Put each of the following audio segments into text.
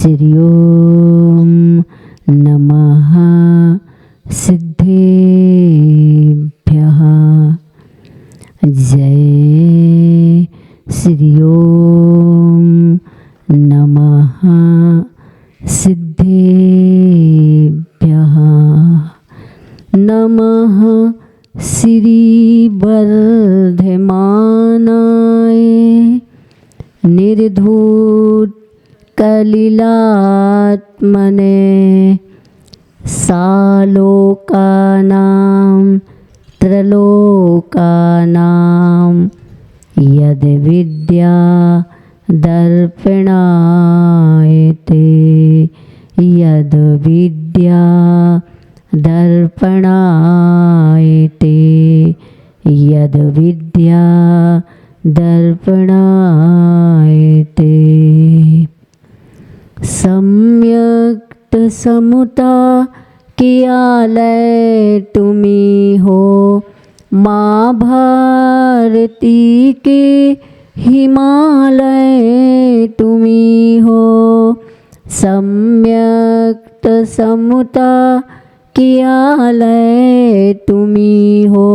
श्री ओम नमः सिद्धेभ्यः। जय श्री ओम नमः सिद्धेभ्यः। नमः श्री वर्धमानाय निर्धूत कलिलात्मने सालोकानां त्रलोकानां यद विद्या दर्पणायते यद विद्या दर्पणायते यद विद्या दर्पणायते। सम्यक्त समुता कियालय तुम्ही हो, माँ भारती के हिमालय तुम्ही हो। सम्यक्त समुता कियालय तुम्ही हो,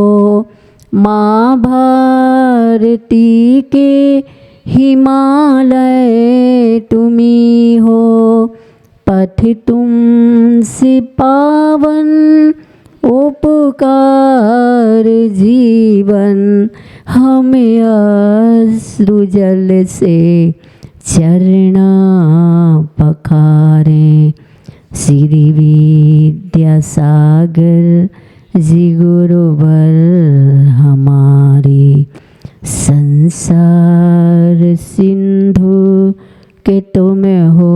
माँ भारती के हिमालय तुम्ही हो। पथ तुमसे पावन उपकार जीवन, हमें अश्रु जल से चरणा पखारें। श्री विद्यासागर जी गुरुवर हमारे, संसार सिंधु के तुम हो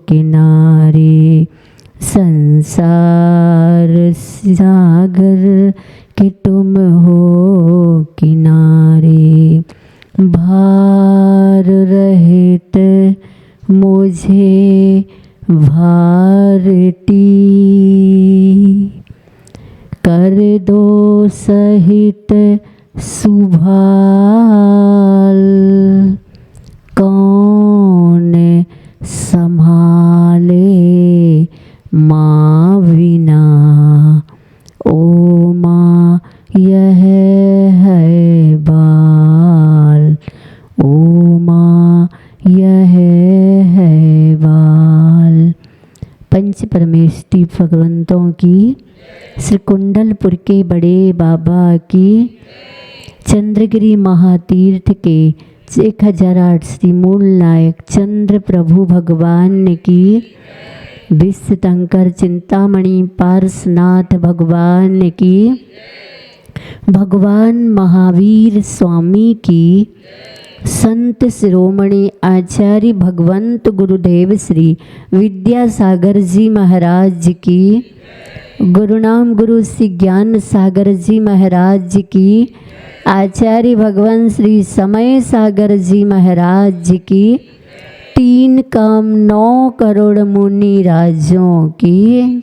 किनारे। संसार सागर के तुम हो किनारे। भार रहित मुझे भारती, कर दो सहित सुभाल। कौन संभाले माँ बिना, ओ माँ यह है बाल, ओ माँ यह है बाल। पंच परमेष्टि भगवंतों की, श्री कुंडलपुर के बड़े बाबा की, चंद्रगिरी महातीर्थ के 1008 श्री मूल नायक चंद्र प्रभु भगवान की, विश्वशंकर चिंतामणि पार्श्वनाथ भगवान की, भगवान महावीर स्वामी की, संत शिरोमणि आचार्य भगवंत गुरुदेव श्री विद्यासागर जी महाराज की, गुरुनाम गुरु श्री ज्ञान सागर जी महाराज की, आचार्य भगवान श्री समय सागर जी महाराज की, 3 काम 9 करोड़ मुनि राजों की,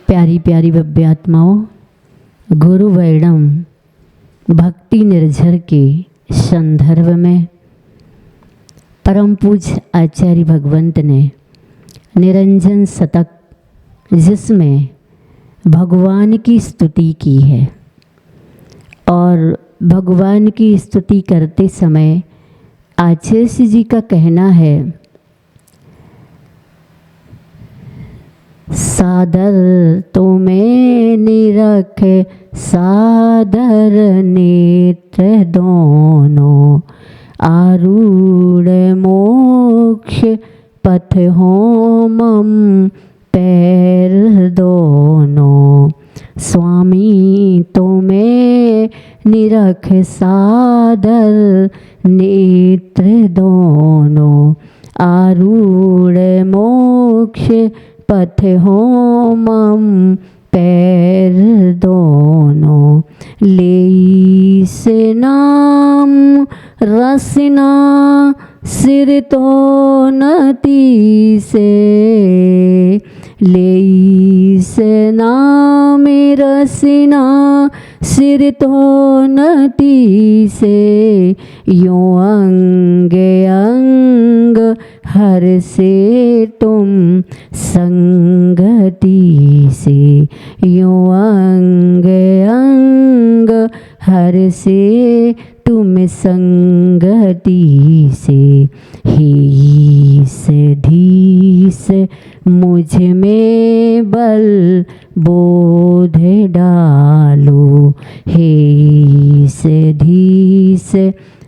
प्यारी प्यारी भव्य आत्माओं, गुरु वैणम भक्ति निर्झर के संदर्भ में परम पूज्य आचार्य भगवंत ने निरंजन शतक, जिसमें भगवान की स्तुति की है, और भगवान की स्तुति करते समय आचार्य जी का कहना है, सादर तो मैं निरख सादर नेत्र दोनों, आरूढ़ मोक्ष पथ हो मम पैर दोनों। स्वामी तुम्हें निरख सादर नेत्र दोनों, आरूढ़ मोक्ष पथ हो मम पैर दोनों। ले से नाम रसना सिर तो नती से, ले से नाम में रसना सिर तो नती से, यूं अंग अंग हर से तुम संगति से, यूं अंग अंग हर से तुम संगति से। हीस धीस मुझ में बल बोध डालो, हीस धीस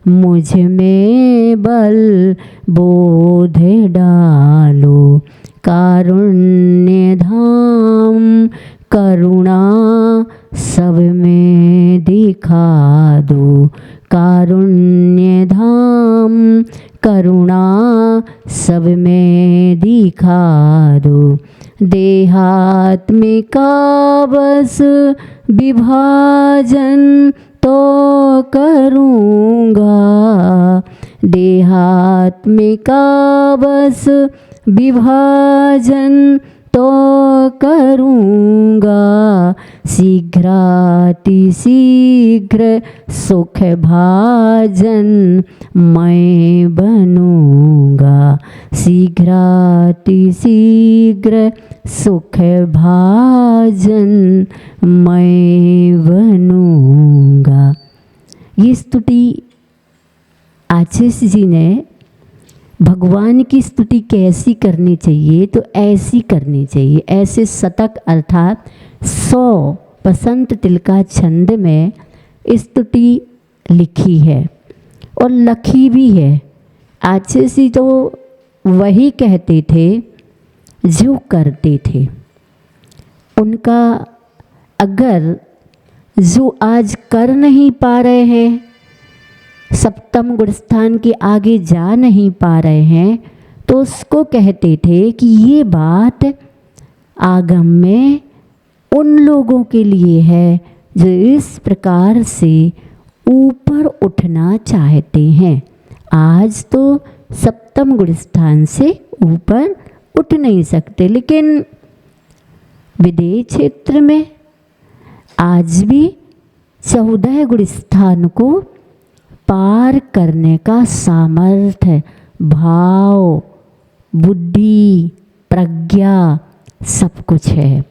मुझ में बल बोध डालो। कारुण्य धाम करुणा सब में दिखा दो, कारुण्य धाम करुणा सब में दिखा दो। देहात्मिका बस विभाजन तो करूँगा, देहात्मिका बस विभाजन तो करूँगा। शीघ्रातिशीघ्र सुख भाजन मैं बनूँगा, शीघ्रातिशीघ्र सुख भाजन मैं बनूँगा। ये स्तुति आशीष जी ने भगवान की स्तुति कैसी करनी चाहिए, तो ऐसी करनी चाहिए। ऐसे शतक अर्थात 100 बसंत तिलका छंद में स्तुति लिखी है और लखी भी है। आशीष जी तो वही कहते थे जो करते थे। उनका अगर जो आज कर नहीं पा रहे हैं, सप्तम गुण स्थान के आगे जा नहीं पा रहे हैं, तो उसको कहते थे कि ये बात आगम में उन लोगों के लिए है जो इस प्रकार से ऊपर उठना चाहते हैं। आज तो सप्तम गुण स्थान से ऊपर उठ नहीं सकते, लेकिन विदेह क्षेत्र में आज भी 14 गुण स्थान को पार करने का सामर्थ्य, भाव, बुद्धि, प्रज्ञा सब कुछ है।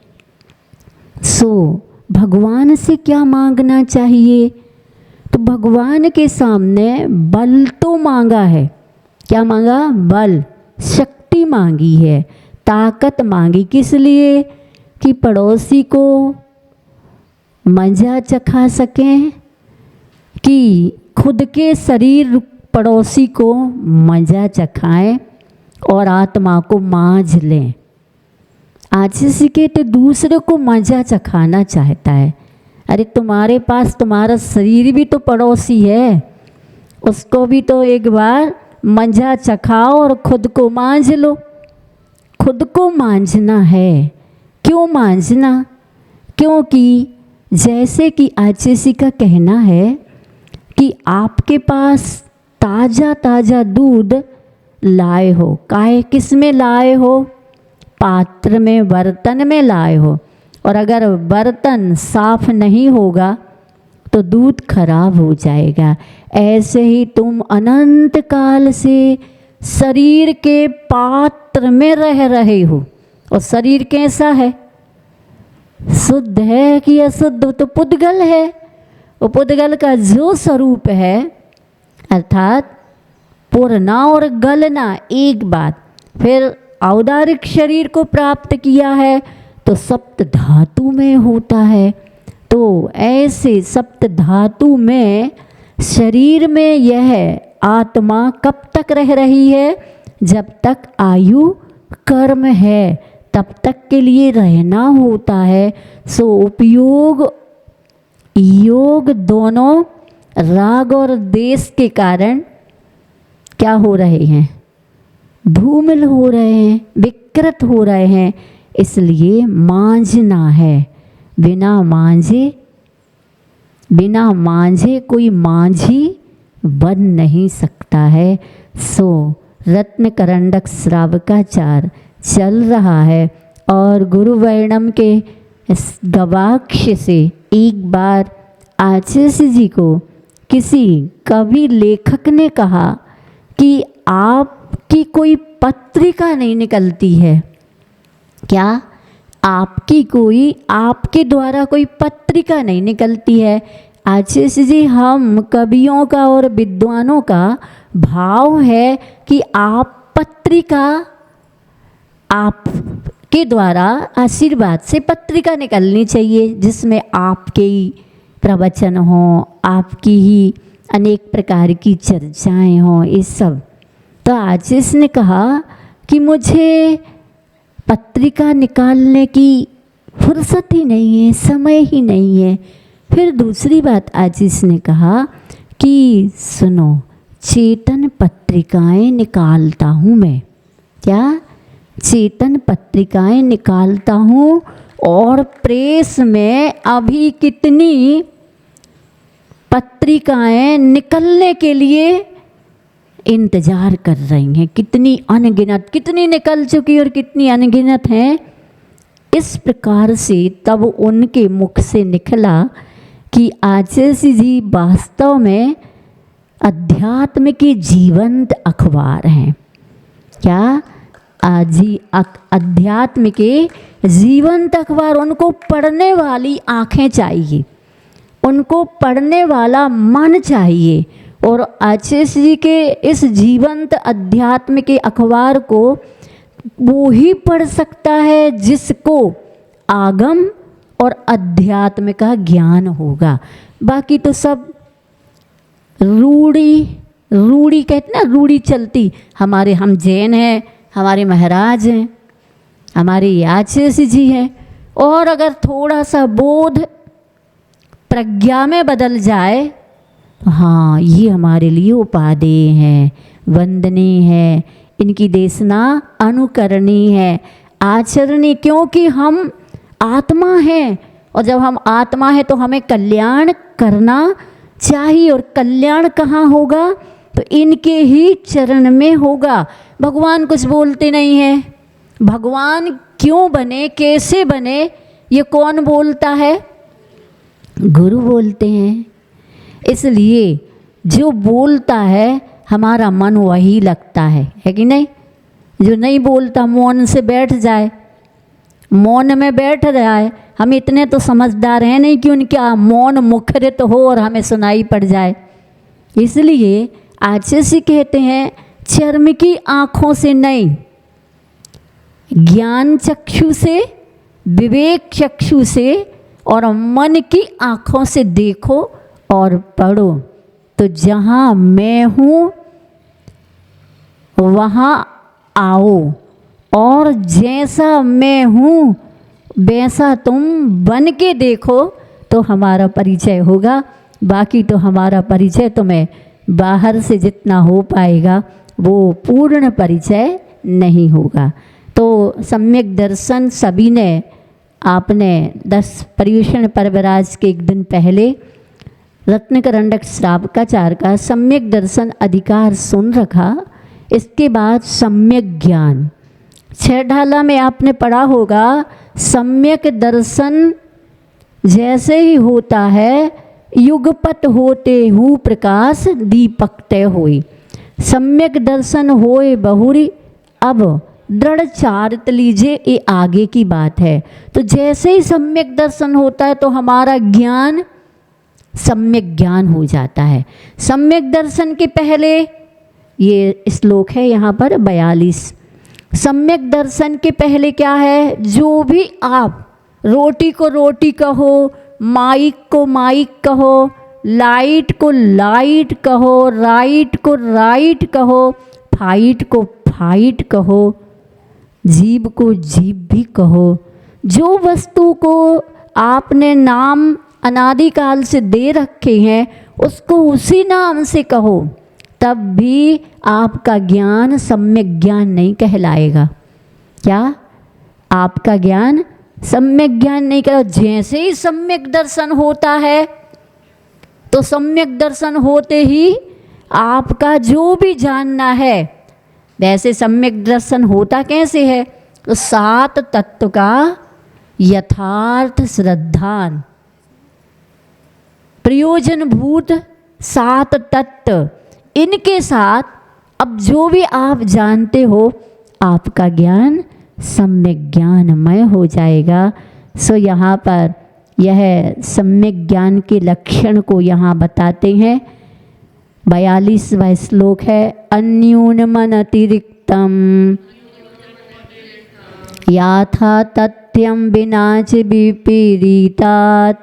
सो भगवान से क्या मांगना चाहिए, तो भगवान के सामने बल तो मांगा है। क्या मांगा? बल, शक्ति मांगी है, ताकत मांगी। किस लिए? कि पड़ोसी को मजा चखा सकें, कि खुद के शरीर पड़ोसी को मजा चखाएं और आत्मा को मांझ लें। आशीष के तो दूसरे को मजा चखाना चाहता है। अरे तुम्हारे पास तुम्हारा शरीर भी तो पड़ोसी है, उसको भी तो एक बार मजा चखाओ और खुद को मांझ लो। खुद को मांझना है। क्यों मांझना? क्योंकि जैसे कि आशीष का कहना है कि आपके पास ताज़ा ताज़ा दूध लाए हो, काहे किस में लाए हो? पात्र में, बर्तन में लाए हो, और अगर बर्तन साफ नहीं होगा तो दूध खराब हो जाएगा। ऐसे ही तुम अनंत काल से शरीर के पात्र में रह रहे हो। और शरीर कैसा है? शुद्ध है कि अशुद्ध? तो पुद्गल है। वो पुद्गल का जो स्वरूप है, अर्थात पुरना और गलना एक बात, फिर औदारिक शरीर को प्राप्त किया है तो सप्त धातु में होता है। तो ऐसे सप्त धातु में शरीर में यह आत्मा कब तक रह रही है? जब तक आयु कर्म है तब तक के लिए रहना होता है। सो उपयोग योग दोनों राग और देश के कारण क्या हो रहे हैं? धूमिल हो रहे हैं, विकृत हो रहे हैं। इसलिए मांझना है। बिना मांझे कोई मांझी बन नहीं सकता है। सो रत्न करंडक श्रावकाचार चल रहा है और गुरु वर्णम के इस गवाक्ष से एक बार आचार्य जी को किसी कवि लेखक ने कहा कि आपकी कोई पत्रिका नहीं निकलती है क्या? आपके द्वारा कोई पत्रिका नहीं निकलती है। आचार्य जी, हम कवियों का और विद्वानों का भाव है कि आप पत्रिका, आपके द्वारा आशीर्वाद से पत्रिका निकलनी चाहिए जिसमें आपके ही प्रवचन हों, आपकी ही अनेक प्रकार की चर्चाएं हों, ये सब। तो आचार्य ने कहा कि मुझे पत्रिका निकालने की फुर्सत ही नहीं है, समय ही नहीं है। फिर दूसरी बात आचार्य ने कहा कि सुनो, चेतन पत्रिकाएं निकालता हूँ मैं। क्या? चेतन पत्रिकाएं निकालता हूँ और प्रेस में अभी कितनी पत्रिकाएं निकलने के लिए इंतज़ार कर रही हैं, कितनी अनगिनत, कितनी निकल चुकी और कितनी अनगिनत हैं। इस प्रकार से तब उनके मुख से निकला कि आचार्य जी वास्तव में अध्यात्म के जीवंत अखबार हैं। क्या? अध्यात्म के जीवंत अखबार। उनको पढ़ने वाली आँखें चाहिए, उनको पढ़ने वाला मन चाहिए। और आचार्य जी के इस जीवंत अध्यात्म के अखबार को वो ही पढ़ सकता है जिसको आगम और अध्यात्म का ज्ञान होगा। बाकी तो सब रूढ़ी कहते ना, रूढ़ी चलती। हम जैन हैं, हमारे महाराज हैं, हमारे आचार्य जी हैं। और अगर थोड़ा सा बोध प्रज्ञा में बदल जाए तो हाँ, ये हमारे लिए उपादेय हैं, वंदनीय है, इनकी देशना अनुकरणीय है, आचरणीय। क्योंकि हम आत्मा हैं और जब हम आत्मा है तो हमें कल्याण करना चाहिए। और कल्याण कहाँ होगा? तो इनके ही चरण में होगा। भगवान कुछ बोलते नहीं हैं। भगवान क्यों बने, कैसे बने, ये कौन बोलता है? गुरु बोलते हैं। इसलिए जो बोलता है हमारा मन वही लगता है कि नहीं? जो नहीं बोलता मौन से बैठ जाए, मौन में बैठ रहा है। हम इतने तो समझदार हैं नहीं कि उनका मौन मुखरित हो और हमें सुनाई पड़ जाए। इसलिए आचार्य कहते हैं चर्म की आँखों से नहीं, ज्ञान चक्षु से, विवेक चक्षु से और मन की आँखों से देखो और पढ़ो। तो जहाँ मैं हूँ वहाँ आओ और जैसा मैं हूँ वैसा तुम बन के देखो तो हमारा परिचय होगा। बाकी तो हमारा परिचय तुम्हें बाहर से जितना हो पाएगा वो पूर्ण परिचय नहीं होगा। तो सम्यक दर्शन सभी ने, आपने 10 पर्युषण पर्वराज के एक दिन पहले रत्नकरंडक श्रावकाचार्य का सम्यक दर्शन अधिकार सुन रखा। इसके बाद सम्यक ज्ञान 6 ढाला में आपने पढ़ा होगा। सम्यक दर्शन जैसे ही होता है युगपत होते हूँ प्रकाश दीपक तय होई। सम्यक दर्शन होए बहुरी अब दृढ़ चारित लीजिए, ये आगे की बात है। तो जैसे ही सम्यक दर्शन होता है तो हमारा ज्ञान सम्यक ज्ञान हो जाता है। सम्यक दर्शन के पहले ये श्लोक है यहाँ पर 42। सम्यक दर्शन के पहले क्या है? जो भी आप रोटी को रोटी कहो, माइक को माइक कहो, लाइट को लाइट कहो, राइट को राइट कहो, फाइट को फाइट कहो, जीव को जीव भी कहो। जो वस्तु को आपने नाम अनादिकाल से दे रखे हैं उसको उसी नाम से कहो, तब भी आपका ज्ञान सम्यक ज्ञान नहीं कहलाएगा। क्या? आपका ज्ञान सम्यक ज्ञान नहीं कहलाएगा। जैसे ही सम्यक दर्शन होता है तो सम्यक दर्शन होते ही आपका जो भी जानना है, वैसे सम्यक दर्शन होता कैसे है? तो 7 तत्व का यथार्थ श्रद्धान, प्रयोजनभूत 7 तत्व, इनके साथ अब जो भी आप जानते हो आपका ज्ञान सम्यक ज्ञानमय हो जाएगा। सो यहाँ पर यह सम्यक ज्ञान के लक्षण को यहाँ बताते हैं। 42वां श्लोक है, अन्यूनमनतिरिक्तम याथा तथ्यम विनाच विपरीतात्,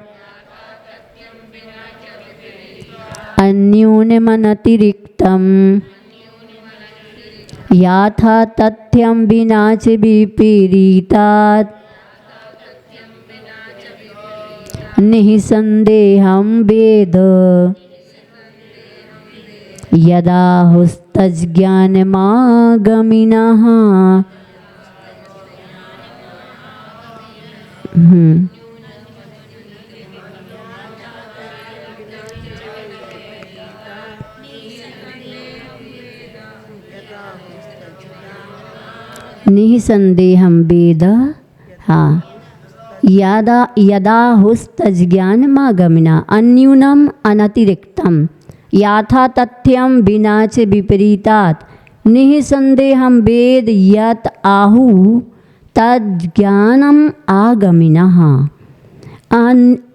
अन्यूनमनतिरिक्तम याथा तथ्यम विनाच विपरीतात्, निःसंदेहं वेद यदा हुस्तज्ज्ञानमागमिनः। निःसंदेहं वेद, हाँ, यदा हुस्तज्ज्ञानमागमिना, अन्यूनम अनतिरिक्तम याथा तथ्यम विनाच विपरीतात्, निःसंदेहं वेद यत आहु तज्ज्ञानम आगमिनः।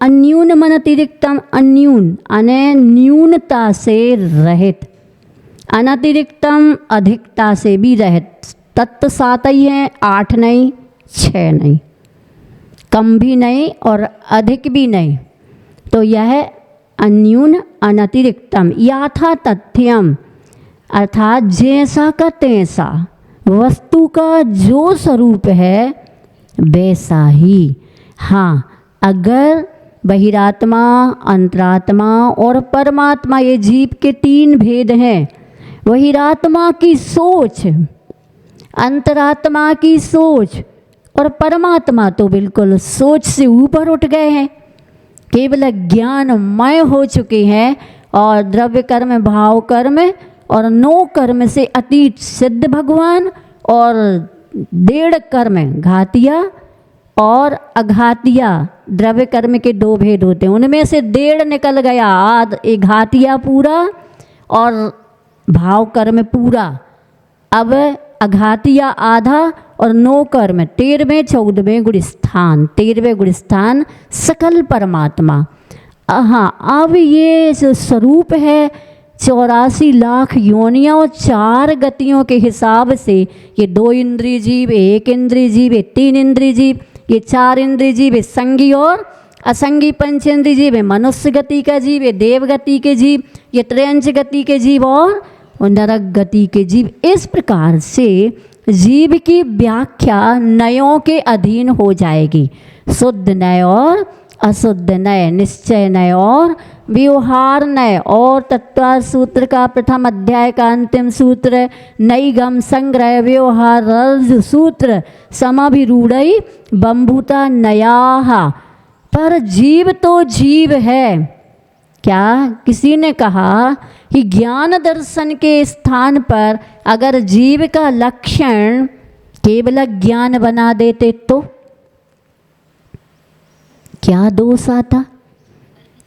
अन्यूनम अनतिरिक्तम, अन्यून अने न्यूनता से रहित, अनतिरिक्तम अधिकता से भी रहित। तत्व 7 ही हैं, 8 नहीं 6 नहीं, कम भी नहीं और अधिक भी नहीं। तो यह अन्यून अनतिरिक्तम याथा तथ्यम, अर्थात जैसा का तैसा, वस्तु का जो स्वरूप है वैसा ही। हाँ, अगर बहिरात्मा, अंतरात्मा और परमात्मा, ये जीव के 3 भेद हैं। बहिरात्मा की सोच, अंतरात्मा की सोच और परमात्मा तो बिल्कुल सोच से ऊपर उठ गए हैं, केवल ज्ञानमय हो चुके हैं और द्रव्य कर्म, भाव कर्म और 9 कर्म से अतीत सिद्ध भगवान और 1.5 कर्म घातिया और अघातिया। द्रव्य कर्म के 2 भेद होते हैं, उनमें से 1.5 निकल गया, एक घातिया पूरा और भाव कर्म पूरा। अब अघातिया आधा और 9 कर्म 13वें 14वें गुणस्थान, 13वें गुणस्थान सकल परमात्मा। हाँ, अब ये जो स्वरूप है 84 लाख योनियाँ और 4 गतियों के हिसाब से, ये 2 इंद्रिय जीव, 1 इंद्रिय जीव, 3 इंद्रिय जीव, ये 4 इंद्रिय जीव, संगी और असंगी पंचेंद्रिय जीव, मनुष्य गति का जीव, ये देव गति के जीव, ये त्रयंच गति के जीव और नरक गति के जीव। इस प्रकार से जीव की व्याख्या नयों के अधीन हो जाएगी। शुद्ध नय और अशुद्ध नय, निश्चय नय और व्यवहार नय। और तत्वार्थ सूत्र का प्रथम अध्याय का अंतिम सूत्र नैगम संग्रह व्यवहार रज सूत्र समाभिरूढ़ई बंभुता नयाहा। पर जीव तो जीव है। क्या किसी ने कहा कि ज्ञान दर्शन के स्थान पर अगर जीव का लक्षण केवल ज्ञान बना देते तो क्या दोष आता?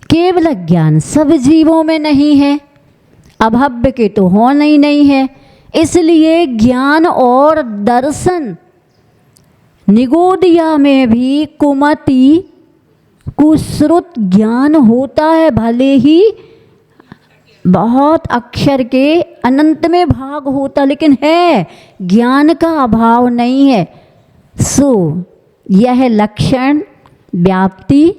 केवल ज्ञान सब जीवों में नहीं है, अभव्य के तो होना ही नहीं है। इसलिए ज्ञान और दर्शन निगोदिया में भी कुमति कुश्रुत ज्ञान होता है, भले ही बहुत अक्षर के अनंत में भाग होता, लेकिन है ज्ञान का अभाव नहीं है। सो यह लक्षण व्याप्ति,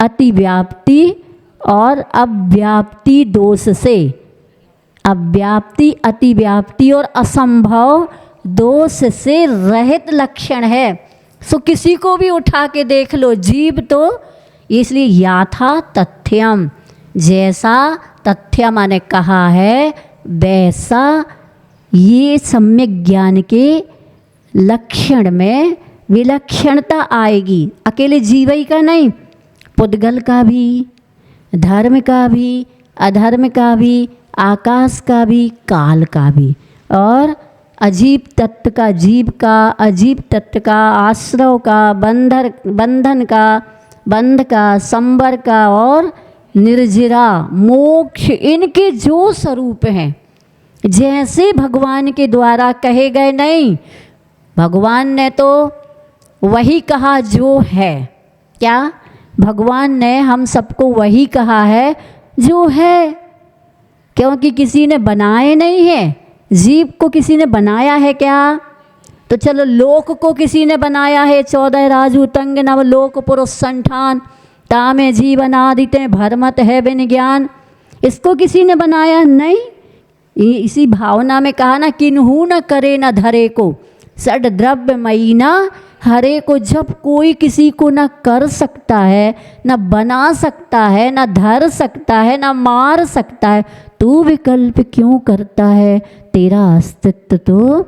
अतिव्याप्ति और अव्याप्ति दोष से, अव्याप्ति, अतिव्याप्ति और असंभव दोष से रहित लक्षण है। सो किसी को भी उठा के देख लो, जीव तो, इसलिए याथा तथ्यम, जैसा तथ्य माने कहा है वैसा ये सम्यक ज्ञान के लक्षण में विलक्षणता आएगी। अकेले जीवई का नहीं, पुद्गल का भी, धर्म का भी, अधर्म का भी, आकाश का भी, काल का भी और अजीब तत्व का, जीव का, अजीब तत्व का, आश्रव का, बंधन का, बंध का, संबर का और निर्जरा मोक्ष, इनके जो स्वरूप हैं जैसे भगवान के द्वारा कहे गए नहीं, भगवान ने तो वही कहा जो है। क्या? भगवान ने हम सबको वही कहा है जो है, क्योंकि किसी ने बनाए नहीं है। जीव को किसी ने बनाया है क्या? तो चलो लोक को किसी ने बनाया है, 14 राजू तंग नव लोक पुरुष संठान, तामे जीवन आदिते भरमत है बिन ज्ञान। इसको किसी ने बनाया नहीं। इसी भावना में कहा ना, किन्हू न करे न धरे को, सड द्रव्य मई ना हरे को। जब कोई किसी को न कर सकता है, न बना सकता है, न धर सकता है, न मार सकता है, तू विकल्प क्यों करता है? तेरा अस्तित्व तो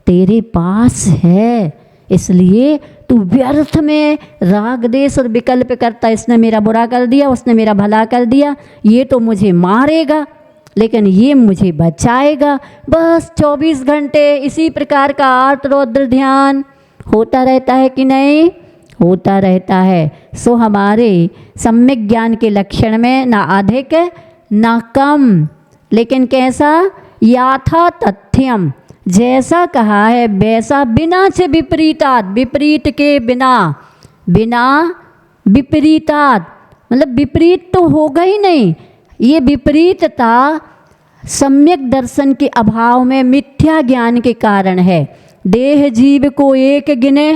तेरे पास है, इसलिए तू व्यर्थ में राग देश और विकल्प करता। इसने मेरा बुरा कर दिया, उसने मेरा भला कर दिया, ये तो मुझे मारेगा लेकिन ये मुझे बचाएगा। बस 24 घंटे इसी प्रकार का आर्त रौद्र ध्यान होता रहता है कि नहीं? होता रहता है। सो हमारे सम्यक ज्ञान के लक्षण में ना अधिक ना कम, लेकिन कैसा? याथा तथ्यम, जैसा कहा है वैसा, बिना से विपरीतात्, विपरीत के बिना, बिना विपरीतात्, मतलब विपरीत तो होगा ही नहीं। ये विपरीतता सम्यक दर्शन के अभाव में मिथ्या ज्ञान के कारण है। देह जीव को एक गिने,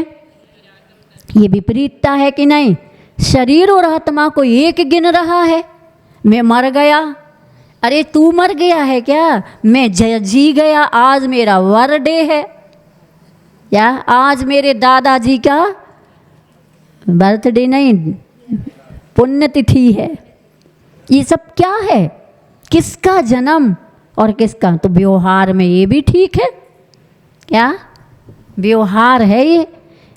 ये विपरीतता है कि नहीं? शरीर और आत्मा को एक गिन रहा है। मैं मर गया, अरे तू मर गया है क्या? मैं जी गया, आज मेरा बर्थडे है, या आज मेरे दादाजी का बर्थडे नहीं, पुण्यतिथि है। ये सब क्या है? किसका जन्म और किसका? तो व्यवहार में ये भी ठीक है। क्या व्यवहार है ये?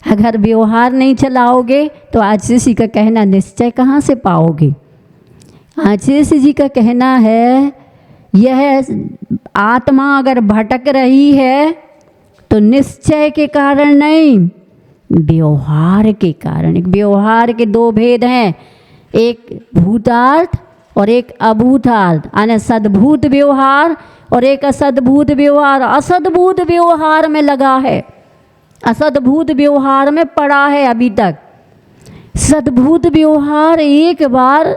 अगर व्यवहार नहीं चलाओगे तो आचार्य जी का कहना निश्चय कहाँ से पाओगे? आचार्य जी का कहना है यह आत्मा अगर भटक रही है तो निश्चय के कारण नहीं, व्यवहार के कारण। व्यवहार के दो भेद हैं, एक भूतार्थ और एक अभूतार्थ, यानी सद्भूत व्यवहार और एक असद्भूत व्यवहार। असद्भूत व्यवहार में लगा है, असद्भूत व्यवहार में पड़ा है अभी तक। सद्भूत व्यवहार एक बार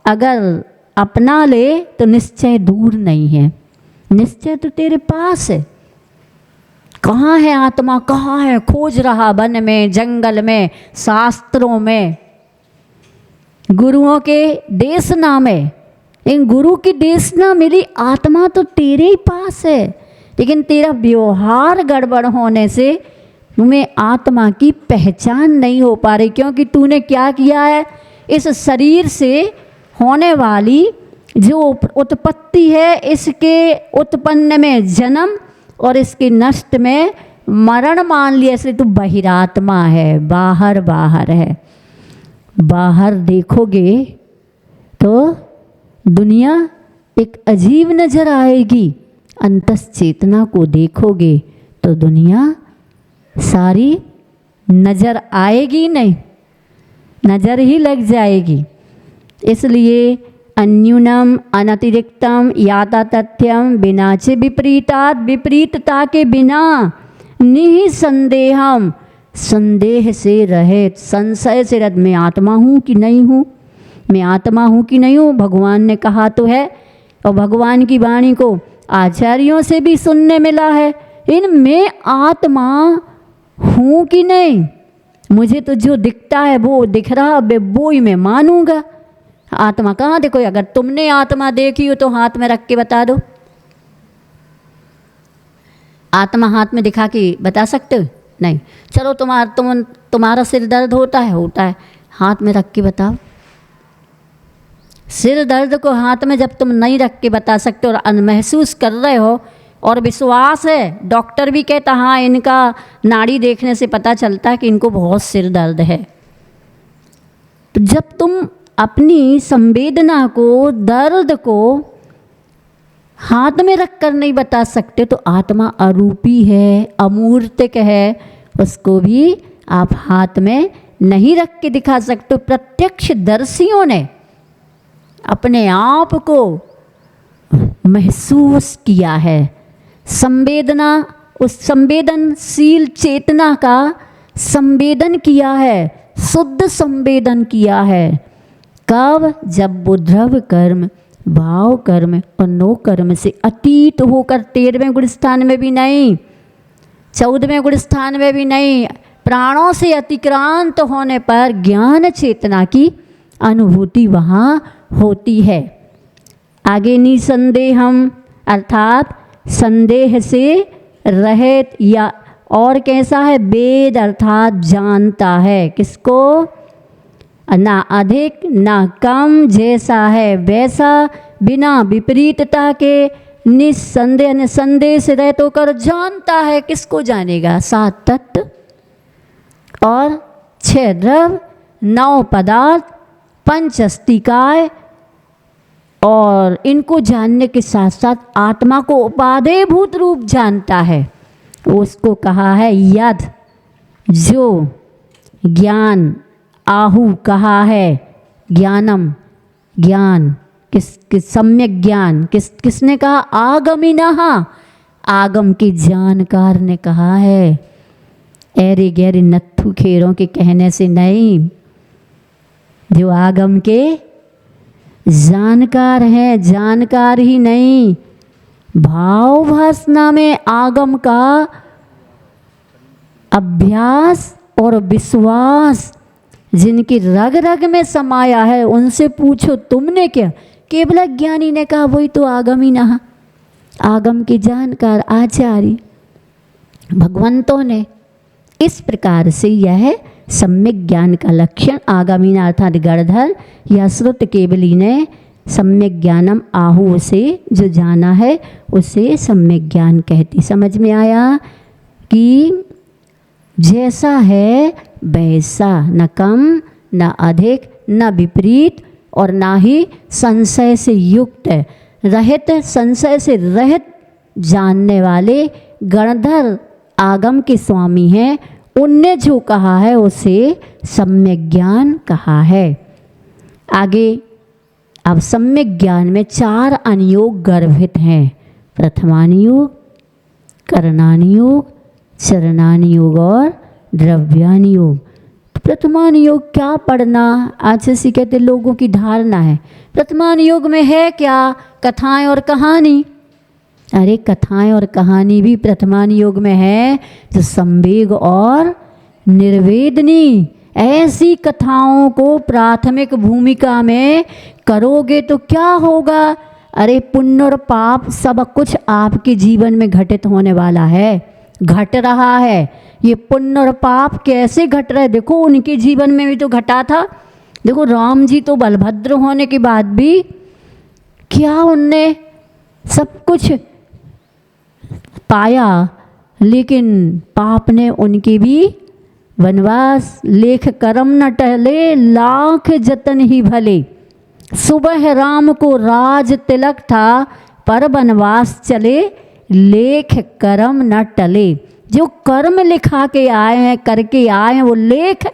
अगर अपना ले तो निश्चय दूर नहीं है, निश्चय तो तेरे पास है। कहाँ है आत्मा? कहाँ है? खोज रहा वन में, जंगल में, शास्त्रों में, गुरुओं के देशना में। इन गुरु की देशना मिली, आत्मा तो तेरे ही पास है, लेकिन तेरा व्यवहार गड़बड़ होने से तुम्हें आत्मा की पहचान नहीं हो पा रही। क्योंकि तूने क्या किया है? इस शरीर से होने वाली जो उत्पत्ति है, इसके उत्पन्न में जन्म और इसके नष्ट में मरण मान लिया, इसलिए तू बहिरात्मा है, बाहर बाहर है। बाहर देखोगे तो दुनिया एक अजीब नज़र आएगी, अंतस चेतना को देखोगे तो दुनिया सारी नज़र आएगी नहीं, नज़र ही लग जाएगी। इसलिए अन्यूनम अनतिरिक्तम याता तथ्यम बिना च विपरीतात्, विपरीतता के बिना निसंदेहम, संदेह से रहित, संशय से रहित। मैं आत्मा हूँ कि नहीं हूँ, मैं आत्मा हूँ कि नहीं हूँ? भगवान ने कहा तो है, और भगवान की वाणी को आचार्यों से भी सुनने मिला है। इन मैं आत्मा हूँ कि नहीं? मुझे तो जो दिखता है वो दिख रहा, वो ही मैं मानूंगा। आत्मा कहाँ देखो? अगर तुमने आत्मा देखी हो तो हाथ में रख के बता दो। आत्मा हाथ में दिखा के बता सकते हो? नहीं। चलो तुम्हारा सिर दर्द होता है, हाथ में रख के बताओ। सिर दर्द को हाथ में जब तुम नहीं रख के बता सकते और महसूस कर रहे हो और विश्वास है, डॉक्टर भी कहता हाँ इनका नाड़ी देखने से पता चलता है कि इनको बहुत सिर दर्द है। तो जब तुम अपनी संवेदना को, दर्द को हाथ में रख कर नहीं बता सकते तो आत्मा अरूपी है, अमूर्तिक है, उसको भी आप हाथ में नहीं रख के दिखा सकते। प्रत्यक्ष दर्शियों ने अपने आप को महसूस किया है, संवेदना, उस संवेदनशील चेतना का संवेदन किया है, शुद्ध संवेदन किया है। कब? जब वो द्रव्य कर्म, भाव कर्म और नो कर्म से अतीत होकर 13वें गुण स्थान में भी नहीं, 14वें गुण स्थान में भी नहीं, प्राणों से अतिक्रांत होने पर ज्ञान चेतना की अनुभूति वहाँ होती है। आगे निसंदेहम अर्थात संदेह से रहित, या और कैसा है? वेद अर्थात जानता है। किसको? ना अधिक ना कम, जैसा है वैसा, बिना विपरीतता के, निस्संदेह निसंदेह से रहित होकर जानता है। किसको जानेगा? 7 तत्व और 6 द्रव्य, 9 पदार्थ, 5 अस्तिकाय, और इनको जानने के साथ साथ आत्मा को उपादेयभूत रूप जानता है। उसको कहा है यद, जो ज्ञान, आहु कहा है ज्ञानम, ज्ञान किस सम्यक ज्ञान, किसने कहा? आगमिनः, आगम के जानकार ने कहा है। ऐरे गहरे नत्थु खेरों के कहने से नहीं, जो आगम के जानकार हैं, जानकार ही नहीं, भाव भासना में आगम का अभ्यास और विश्वास जिनकी रग रग में समाया है, उनसे पूछो तुमने क्या? केवल ज्ञानी ने कहा वही तो आगमी नहा, आगम के जानकार आचार्य भगवंतों ने। इस प्रकार से यह सम्यक ज्ञान का लक्षण आगामीना अर्थात गणधर या श्रुत केवली ने सम्यक ज्ञानम आहु से जो जाना है उसे सम्यक ज्ञान कहती। समझ में आया कि जैसा है वैसा, न कम न अधिक न विपरीत और ना ही संशय से युक्त, रहित, संशय से रहित जानने वाले गणधर आगम के स्वामी हैं। उनने जो कहा है उसे सम्यक ज्ञान कहा है। आगे अब सम्यक ज्ञान में 4 अनुयोग गर्भित हैं। प्रथमानुयोग, करणानुयोग, चरणानुयोग और द्रव्यानुयोग। प्रथमानुयोग क्या पढ़ना? आज ऐसी कहते लोगों की धारणा है प्रथमानुयोग में है क्या? कथाएं और कहानी। अरे कथाएं और कहानी भी प्रथमानुयोग में है, जो संवेग और निर्वेदनी। ऐसी कथाओं को प्राथमिक भूमिका में करोगे तो क्या होगा? अरे पुण्य और पाप सब कुछ आपके जीवन में घटित होने वाला है, घट रहा है। ये पुण्य और पाप कैसे घट रहे? देखो उनके जीवन में भी तो घटा था। देखो राम जी तो बलभद्र होने के बाद भी क्या उनने सब कुछ पाया, लेकिन पाप ने उनके भी वनवास। लेख कर्म न टले लाख जतन ही भले, सुबह राम को राज तिलक था पर वनवास चले लेख कर्म न टले। जो कर्म लिखा के आए हैं, करके आए हैं, वो लेख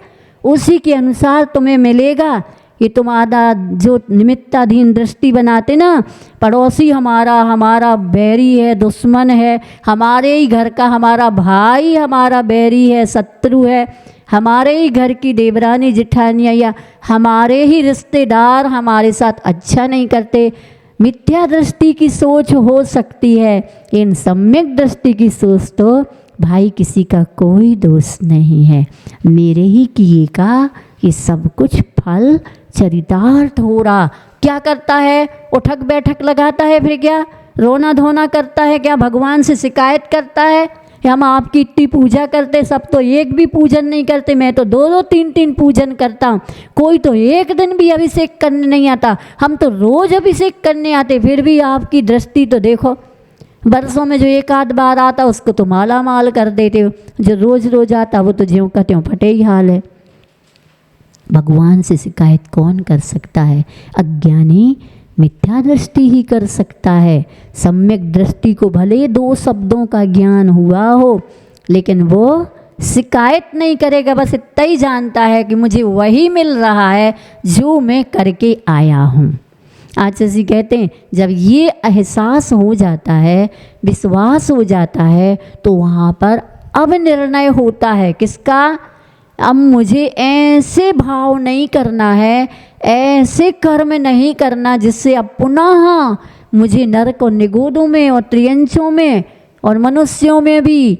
उसी के अनुसार तुम्हें मिलेगा। ये तुम्हारा जो निमित्ताधीन दृष्टि बनाते ना, पड़ोसी हमारा बैरी है, दुश्मन है, हमारे ही घर का हमारा भाई हमारा बैरी है, शत्रु है, हमारे ही घर की देवरानी जिठानियाँ या हमारे ही रिश्तेदार हमारे साथ अच्छा नहीं करते। मिथ्या दृष्टि की सोच हो सकती है, इन सम्यक दृष्टि की सोच तो भाई किसी का कोई दोष नहीं है, मेरे ही किए का ये सब कुछ फल चरितार्थ हो रहा। क्या करता है? उठक बैठक लगाता है, फिर क्या रोना धोना करता है, क्या भगवान से शिकायत करता है हम आपकी इतनी पूजा करते, सब तो एक भी पूजन नहीं करते, मैं तो 2-2 3-3 पूजन करता हूँ, कोई तो एक दिन भी अभिषेक करने नहीं आता, हम तो रोज अभिषेक करने आते, फिर भी आपकी दृष्टि तो देखो। बरसों में जो 1-8 बार आता उसको तो माला माल कर देते हो, जो रोज रोज आता वो तो ज्यों का त्यों फटे ही हाल है। भगवान से शिकायत कौन कर सकता है? अज्ञानी मिथ्या दृष्टि ही कर सकता है। सम्यक दृष्टि को भले 2 शब्दों का ज्ञान हुआ हो, लेकिन वो शिकायत नहीं करेगा, बस इतना ही जानता है कि मुझे वही मिल रहा है जो मैं करके आया हूँ। आचार्य जी कहते हैं जब ये एहसास हो जाता है, विश्वास हो जाता है, तो वहाँ पर अब निर्णय होता है किसका? अब मुझे ऐसे भाव नहीं करना है, ऐसे कर्म नहीं करना जिससे अब पुनः मुझे नरक और निगोदों में और त्रियंचों में और मनुष्यों में भी,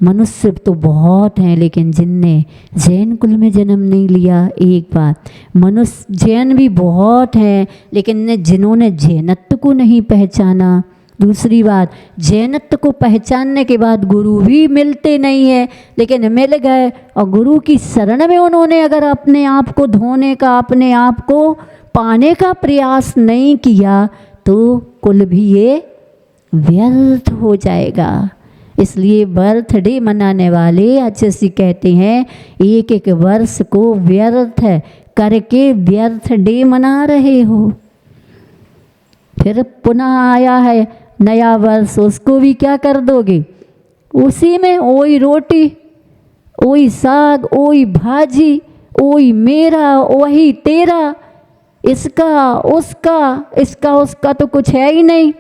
मनुष्य तो बहुत हैं लेकिन जिनने जैन कुल में जन्म नहीं लिया, एक बात, मनुष्य जैन भी बहुत हैं लेकिन जिन्होंने जैनत्व को नहीं पहचाना, दूसरी बात जैनत्व को पहचानने के बाद गुरु भी मिलते नहीं है, लेकिन मिल गए और गुरु की शरण में उन्होंने अगर अपने आप को धोने का, अपने आप को पाने का प्रयास नहीं किया तो कुल भी ये व्यर्थ हो जाएगा। इसलिए बर्थडे मनाने वाले आचार्य जी कहते हैं 1-1 वर्ष को व्यर्थ करके व्यर्थ डे मना रहे हो। फिर पुनः आया है नया वर्ष, उसको भी क्या कर दोगे? उसी में वही रोटी, वही साग, वही भाजी, वही मेरा, वही तेरा, इसका उसका, इसका उसका तो कुछ है ही नहीं।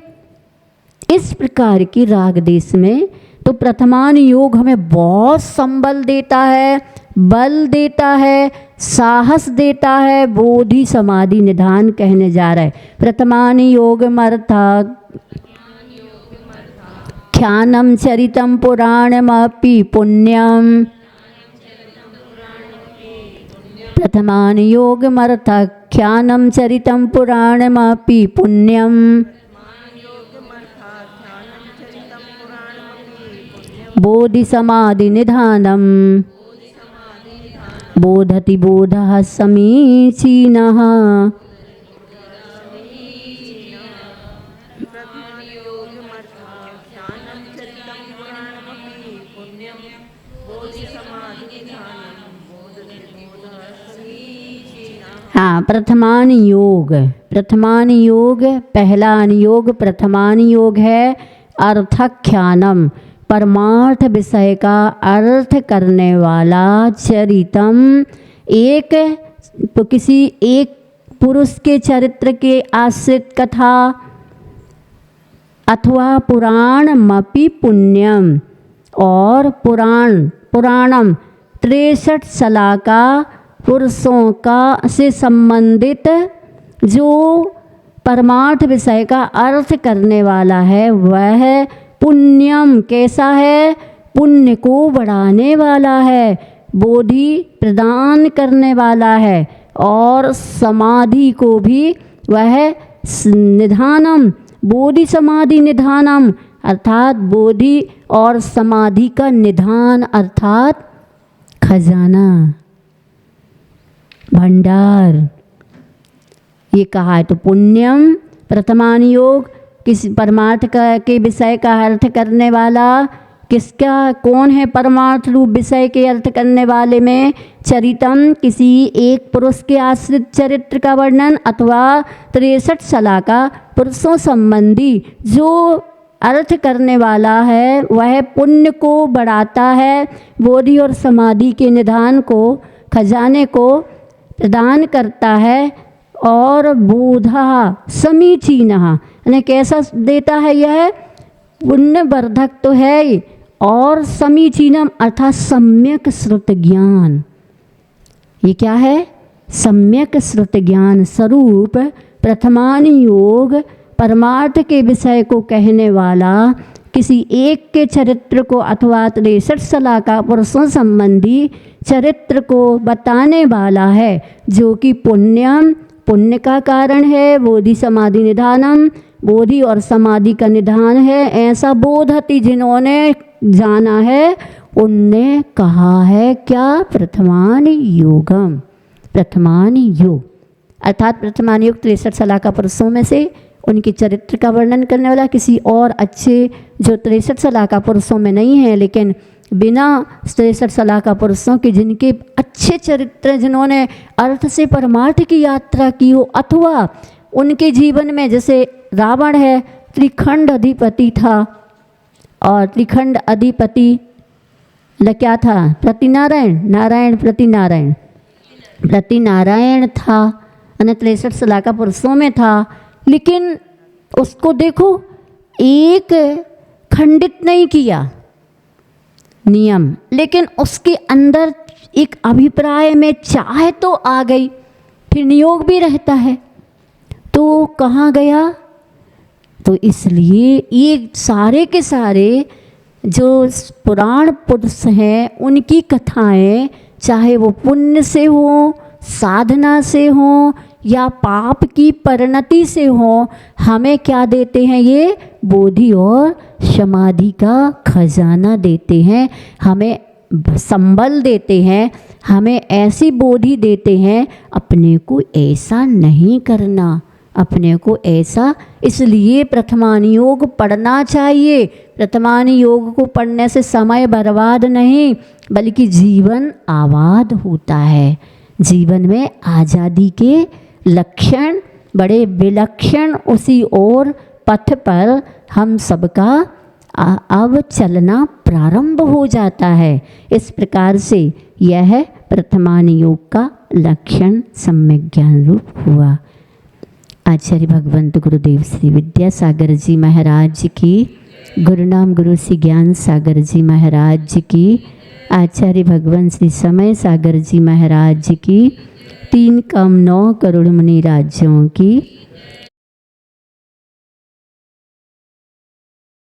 इस प्रकार की राग देश में तो प्रथमान योग हमें बहुत संबल देता है, बल देता है, साहस देता है। बोधि समाधि निधान कहने जा रहा है। प्रथमान योग मर्था ख्यानम चरितम पुराणमपि पुण्यम। प्रथमान योग मर्था ख्यानम चरितम पुराणमपि पुण्यम। बोधि समाधि निधानम बोधति बोधः समीचीनः। हाँ, प्रथमान योग, प्रथमान योग पहला अनुयोग प्रथमान योग है अर्थख्यानम, परमार्थ विषय का अर्थ करने वाला। चरितम, एक किसी एक पुरुष के चरित्र के आश्रित कथा अथवा पुराणमपि पुण्यम, और पुराणम 63 सलाह का पुरुषों का से संबंधित जो परमार्थ विषय का अर्थ करने वाला है वह पुण्यम कैसा है? पुण्य को बढ़ाने वाला है, बोधि प्रदान करने वाला है, और समाधि को भी वह निधानम, बोधि समाधि निधानम अर्थात बोधि और समाधि का निधान अर्थात खजाना, भंडार, ये कहा है। तो पुण्यम प्रथमान योग किसी परमार्थ के विषय का अर्थ करने वाला। किसका, कौन है परमार्थ रूप विषय के अर्थ करने वाले में? चरितम, किसी एक पुरुष के आश्रित चरित्र का वर्णन, अथवा 63 सलाह का पुरुषों संबंधी जो अर्थ करने वाला है वह पुण्य को बढ़ाता है, बोधि और समाधि के निधान को, खजाने को प्रदान करता है, और बोधा समीचीनः यानी कैसा देता है? यह पुण्यवर्धक तो है ही, और समीचीनम अर्थात सम्यक श्रुत ज्ञान। ये क्या है? सम्यक श्रुत ज्ञान स्वरूप प्रथमान योग परमार्थ के विषय को कहने वाला, किसी एक के चरित्र को अथवा 63 सलाह का पुरुषों संबंधी चरित्र को बताने वाला है, जो कि पुण्यम, पुण्य का कारण है, बोधि समाधि निधानम, बोधि और समाधि का निधान है। ऐसा बोधति जिन्होंने जाना है उनने कहा है क्या? प्रथमान योगम, प्रथमान योग अर्थात प्रथमान योग 63 सलाह का पुरुषों में से उनके चरित्र का वर्णन करने वाला, किसी और अच्छे जो 63 सलाह का पुरुषों में नहीं है लेकिन बिना 63 सलाह का पुरुषों के जिनके अच्छे चरित्र, जिन्होंने अर्थ से परमार्थ की यात्रा की हो, अथवा उनके जीवन में, जैसे रावण है त्रिखंड अधिपति था, और त्रिखंड अधिपति क्या था? प्रतिनारायण, नारायण प्रतिनारायण, प्रतिनारायण था, 63 सलाका पुरुषों में था। लेकिन उसको देखो, एक खंडित नहीं किया नियम, लेकिन उसके अंदर एक अभिप्राय में चाह तो आ गई, फिर नियोग भी रहता है, तो कहाँ गया? तो इसलिए ये सारे के सारे जो पुराण पुरुष हैं उनकी कथाएं, चाहे वो पुण्य से हो, साधना से हो, या पाप की परिणति से हो, हमें क्या देते हैं? ये बोधि और समाधि का खजाना देते हैं, हमें संबल देते हैं, हमें ऐसी बोधि देते हैं, अपने को ऐसा नहीं करना, अपने को ऐसा। इसलिए प्रथमानी योग पढ़ना चाहिए। प्रथमानी योग को पढ़ने से समय बर्बाद नहीं, बल्कि जीवन आबाद होता है। जीवन में आज़ादी के लक्षण बड़े विलक्षण, उसी ओर पथ पर हम सबका अब चलना प्रारंभ हो जाता है। इस प्रकार से यह प्रथमानी योग का लक्षण सम्यक ज्ञान रूप हुआ। आचार्य भगवंत गुरुदेव श्री विद्यासागर जी महाराज की, गुरुनाम गुरु श्री ज्ञान सागर जी महाराज की, आचार्य भगवान श्री समय सागर जी महाराज की, 3 कम 9 करोड़ मुनि राज्यों की